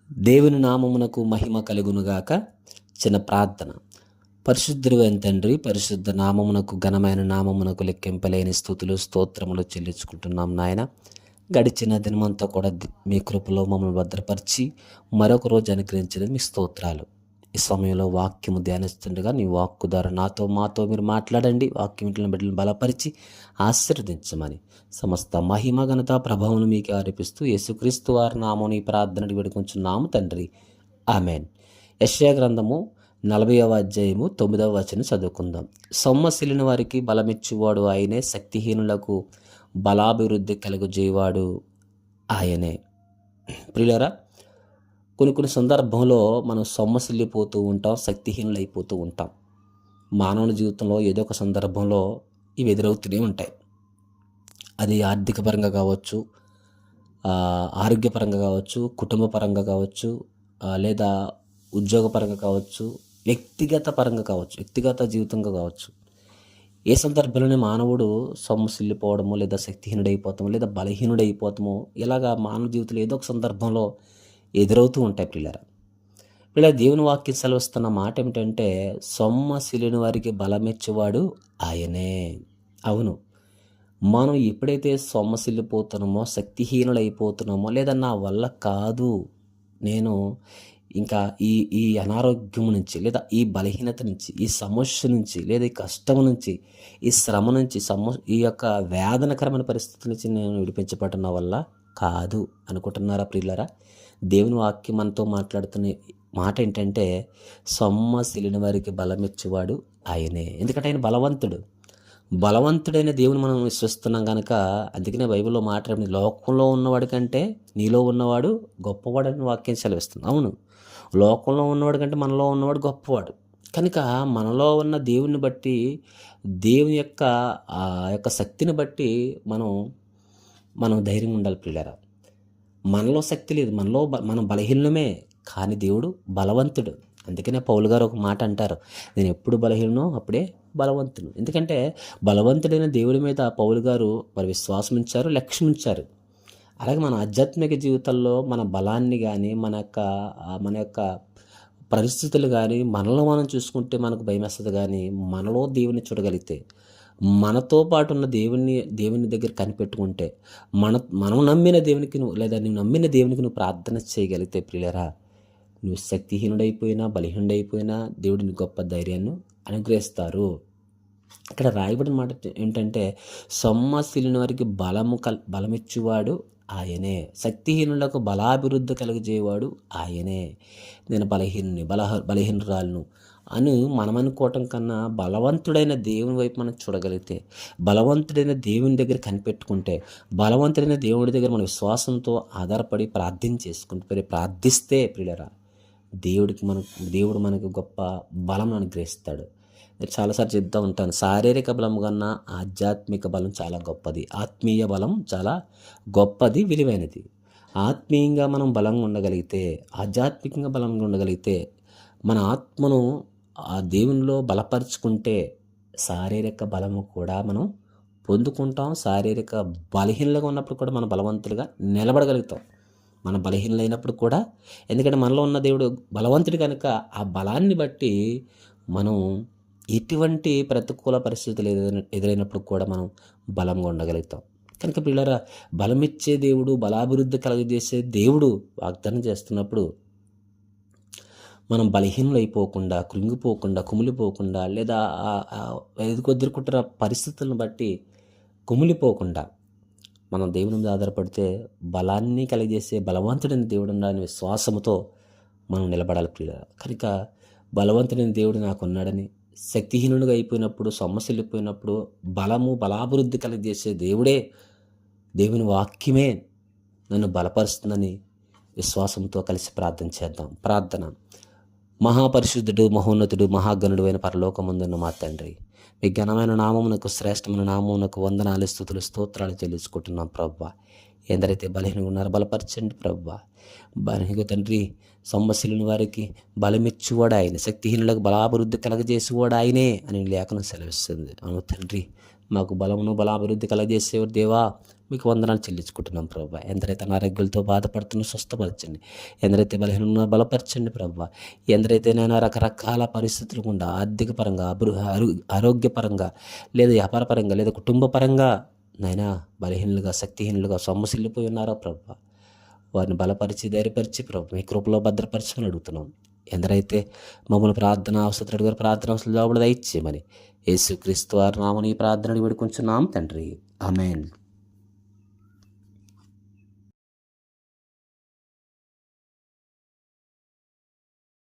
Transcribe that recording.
దేవుని నామమునకు మహిమ కలుగునుగాక. చిన్న ప్రార్థన. పరిశుద్ధుడైన తండ్రి, పరిశుద్ధ నామమునకు ఘనమైన నామమునకు లెక్కింపలేని స్తుతులు స్తోత్రములు చెల్లించుకుంటున్నాం నాయన. గడిచిన దినమంతా కూడా మీ కృపలో మమ్మల్ని భద్రపరిచి మరొక రోజు అనుగ్రహించడం మీ స్తోత్రాలు. ఈ సమయంలో వాక్యము ధ్యానిస్తుండగా నీ వాక్కు ద్వారా మాతో మీరు మాట్లాడండి. వాక్యం ఇంట్లో బిడ్డలను బలపరిచి ఆశీర్వదించమని సమస్త మహిమ ఘనత ప్రభావం మీకు ఆరోపిస్తూ యేసుక్రీస్తు వారి నామం ఈ ప్రార్థనని వేడుకొంచున్నాము తండ్రి, ఆమెన్. యెషయా గ్రంథము 40వ అధ్యాయము 9వ వచనం చదువుకుందాం. సొమ్మసిలిన వారికి బలమిచ్చువాడు ఆయనే, శక్తిహీనులకు బలాభివృద్ధి కలుగజేవాడు ఆయనే. ప్రియులారా, కొన్ని సందర్భంలో మనం సొమ్మసిల్లిపోతూ ఉంటాం, శక్తిహీనులు అయిపోతూ ఉంటాం. మానవుని జీవితంలో ఏదో ఒక సందర్భంలో ఇవి ఎదురవుతూనే ఉంటాయి. అది ఆర్థిక పరంగా కావచ్చు, ఆరోగ్యపరంగా కావచ్చు, కుటుంబ పరంగా కావచ్చు, లేదా ఉద్యోగపరంగా కావచ్చు, వ్యక్తిగత పరంగా కావచ్చు, వ్యక్తిగత జీవితంగా కావచ్చు. ఏ సందర్భంలోనే మానవుడు సొమ్మసిల్లిపోవడము, లేదా శక్తిహీనుడైపోతాము, లేదా బలహీనుడైపోతాము, ఇలాగా మానవ జీవితంలో ఏదో ఒక సందర్భంలో ఎదురవుతూ ఉంటాయి. పిల్లల దేవుని వాక్యం సెలవిస్తున్న మాట ఏమిటంటే, సొమ్మసిలిన వారికి బలమిచ్చేవాడు ఆయనే. అవును, మనం ఎప్పుడైతే సొమ్మసిల్లిపోతున్నామో, శక్తిహీనులైపోతున్నామో, లేదా నా వల్ల కాదు, నేను ఇంకా ఈ ఈ అనారోగ్యం నుంచి, లేదా ఈ బలహీనత నుంచి, ఈ సమస్య నుంచి, లేదా ఈ కష్టం నుంచి, ఈ శ్రమ నుంచి, ఈ యొక్క వేదనకరమైన పరిస్థితి నుంచి నేను విడిపించబడిన వల్ల కాదు అనుకుంటున్నారా ప్రియులారా? దేవుని వాక్యం మనతో మాట్లాడుతున్న మాట ఏంటంటే, సొమ్మసిలిన వారికి బలమిచ్చేవాడు ఆయనే. ఎందుకంటే ఆయన బలవంతుడైన దేవుని మనం విశ్వసిస్తున్నాం కనుక. అందుకనే బైబిల్లో మాట్లాడి, లోకంలో ఉన్నవాడి కంటే నీలో ఉన్నవాడు గొప్పవాడని వాక్యం సెలవిస్తుంది. అవును, లోకంలో ఉన్నవాడు కంటే మనలో ఉన్నవాడు గొప్పవాడు కనుక. మనలో ఉన్న దేవుని బట్టి, దేవుని యొక్క యొక్క శక్తిని బట్టి మనం ధైర్యం ఉండాలి ప్రియులారా. మనలో శక్తి లేదు, మనం బలహీనమే, కానీ దేవుడు బలవంతుడు. అందుకనే పౌలు గారు ఒక మాట అంటారు, నేను ఎప్పుడు బలహీనో అప్పుడే బలవంతుడు. ఎందుకంటే బలవంతుడైన దేవుడి మీద పౌలు గారు మరి విశ్వాసం ఉంచారు, లక్ష్యం ఉంచారు. అలాగే మన ఆధ్యాత్మిక జీవితంలో మన బలాన్ని కానీ, మన యొక్క పరిస్థితులు కానీ మనలో మనం చూసుకుంటే మనకు భయం వేస్తుంది. కానీ మనలో దేవుని చూడగలిగితే, మనతో పాటు ఉన్న దేవుని దగ్గర కనిపెట్టుకుంటే, మనం నమ్మిన దేవునికి లేదా నువ్వు నమ్మిన దేవునికి నువ్వు ప్రార్థన చేయగలిగితే ప్రియులరా, నువ్వు శక్తిహీనుడైపోయినా, బలహీనుడైపోయినా దేవుడిని గొప్ప ధైర్యాన్ని అనుగ్రహిస్తారు. ఇక్కడ రాయబడిన మాట ఏంటంటే, సొమ్మసిలిన వారికి బలమిచ్చేవాడు ఆయనే, శక్తిహీనులకు బలాభివృద్ధి కలుగజేవాడు ఆయనే. నేను బలహీనురాలను అని మనం అనుకోవటం కన్నా, బలవంతుడైన దేవుని వైపు మనం చూడగలిగితే, బలవంతుడైన దేవుని దగ్గర కనిపెట్టుకుంటే, బలవంతుడైన దేవుడి దగ్గర మన విశ్వాసంతో ఆధారపడి ప్రార్థిస్తే ప్రియులరా, దేవుడు మనకు గొప్ప బలం అనుగ్రహిస్తాడు. నేను చాలాసార్లు చెప్తూ ఉంటాను, శారీరక బలం కన్నా ఆధ్యాత్మిక బలం చాలా గొప్పది, ఆత్మీయ బలం చాలా గొప్పది, విలువైనది. ఆత్మీయంగా మనం బలంగా ఉండగలిగితే, ఆధ్యాత్మికంగా బలంగా ఉండగలిగితే, మన ఆత్మను ఆ దేవునిలో బలపరుచుకుంటే, శారీరక బలము కూడా మనం పొందుకుంటాం. శారీరక బలహీనలుగా ఉన్నప్పుడు కూడా మనం బలవంతులుగా నిలబడగలుగుతాం. మన బలహీనలైనప్పుడు కూడా, ఎందుకంటే మనలో ఉన్న దేవుడు బలవంతుడు కనుక, ఆ బలాన్ని బట్టి మనం ఎటువంటి ప్రతికూల పరిస్థితులు ఎదురైనప్పుడు కూడా మనం బలంగా ఉండగలుగుతాం. కనుక పిల్లరా, బలమిచ్చే దేవుడు, బలాభివృద్ధి కలుగజేసే దేవుడు వాగ్దానం చేస్తున్నప్పుడు మనం బలహీనులైపోకుండా, కృంగిపోకుండా, కుమిలిపోకుండా, లేదా ఎదుర్కొంటున్న పరిస్థితులను బట్టి కుమిలిపోకుండా మనం దేవుని మీద ఆధారపడితే, బలాన్ని కలిగజేసే బలవంతుడైన దేవుడు ఉన్నాడని విశ్వాసముతో మనం నిలబడాలి ప్రియులారా. కనుక బలవంతుడైన దేవుడు నాకున్నాడని, శక్తిహీనుడిగా అయిపోయినప్పుడు, సొమ్మసిల్లిపోయినప్పుడు బలాభివృద్ధి కలిగజేసే దేవుని వాక్యమే నన్ను బలపరుస్తుందని విశ్వాసంతో కలిసి ప్రార్థన చేద్దాం. ప్రార్థన. మహాపరిశుద్ధుడు, మహోన్నతుడు, మహాగణుడు అయిన పరలోకమందున్న మా తండ్రి, మీ ఘనమైన నామమునకు, శ్రేష్టమైన నామమునకు వందనాలు, స్తుతులు, స్తోత్రాలు చెల్లించుకుంటున్నాం ప్రభువా. ఎందరైతే బలహీనంగా ఉన్నారో బలపరచండి ప్రభువా. బలహీన తండ్రి, సొమ్మసిలిన వారికి బలమిచ్చువాడు ఆయన, శక్తిహీనులకు బలాభివృద్ధి కలగజేసేవాడు ఆయనే అని లేఖనం సెలవిస్తుంది. అవును తండ్రి, మాకు బలమును బలాభివృద్ధి కలగజేసేవాడు దేవా, మీకు వందనాలు చెల్లించుకుంటున్నాం ప్రభా. ఎందరైతే అనారోగ్యాలతో బాధపడుతున్న స్వస్థపరచండి, ఎందరైతే బలహీనంగా బలపరచండి ప్రభా. ఎందరైతే నేను రకరకాల పరిస్థితులు గుండా ఆర్థిక పరంగా ఆరోగ్యపరంగా లేదా వ్యాపార పరంగా లేదా కుటుంబ పరంగా నైనా బలహీనులుగా శక్తిహీనులుగా సొమ్మసిల్లిపోయి ఉన్నారో ప్రభా, వారిని బలపరిచి ధైర్యపరిచి ప్రభు మీ కృపలో భద్రపరచమని అడుగుతున్నాం. ఎందరైతే మమ్మల్ని ప్రార్థన అవసరం అడిగారు ప్రార్థన అవసరం లోపల దయచేయమని యేసుక్రీస్తు వారి నామమున ఈ ప్రార్థన వేడుకొంచున్నాం తండ్రి. ఆమేన్.